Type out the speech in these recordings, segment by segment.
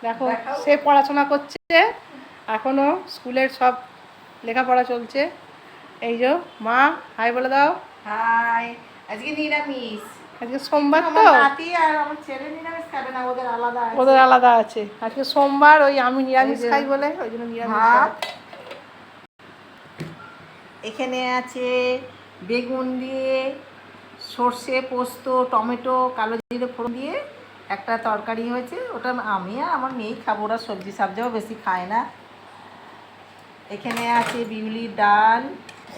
দেখো সে পড়াশোনা করছে, এখনো স্কুলের সব লেখাপড়া চলছে। এই যে মা হাই বলে দাও। হাই। আজকে নিরামিষ, আজকে সোমবার তো নাতি আর আমার ছেলে নিরামিষ খাবে না, ওদের আলাদা আছে। ওদের আলাদা আছে। আজকে সোমবার, ওই আমি নিরামিষ খাই বলে ওই জন্য নিরামিষ ভাত। এখানে আছে বেগুন দিয়ে সর্ষে পোস্ত টমেটো কালো জিরে ফোড়ন দিয়ে একটা তরকারি হয়েছে, ওটা আমি আর আমার মেয়েই খাবো, ওরা সবজি সবজিও বেশি খায় না। এখানে আছে বিউলির ডাল,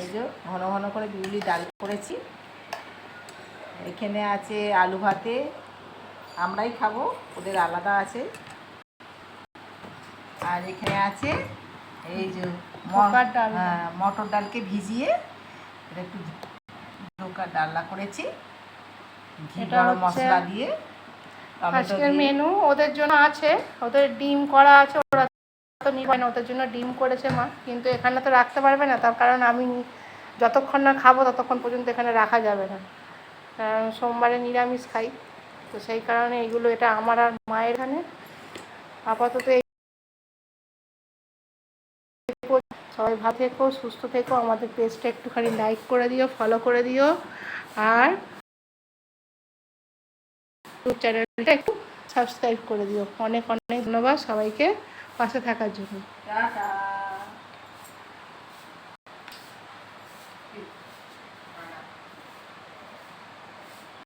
এই যে ঘন ঘন করে বিউলির ডাল করেছি। এখানে আছে আলু ভাতে, আমরাই খাবো, ওদের আলাদা আছে। আর এখানে আছে এই যে মটর ডালকে ভিজিয়ে একটু ধোকার ডালনা করেছি, ঘি গরম মশলা দিয়ে। আজকের মেনু ওদের জন্য আছে, ওদের ডিম করা আছে, ওরা তো নিবে না, ওদের জন্য ডিম করেছে মা। কিন্তু এখানে তো রাখতে পারবে না, তার কারণ আমি যতক্ষণ না খাবো ততক্ষণ পর্যন্ত এখানে রাখা যাবে না, কারণ সোমবারে নিরামিষ খাই। তো সেই কারণে এইগুলো, এটা আমার আর মায়ের এখানে আপাতত। সবাই ভালো থেকো, সুস্থ থেকো, আমাদের পেজটা একটুখানি লাইক করে দিও, ফলো করে দিও, আর ইউটিউব চ্যানেলটা একটু সাবস্ক্রাইব করে দিও। অনেক অনেক ধন্যবাদ সবাইকে পাশে থাকার জন্য।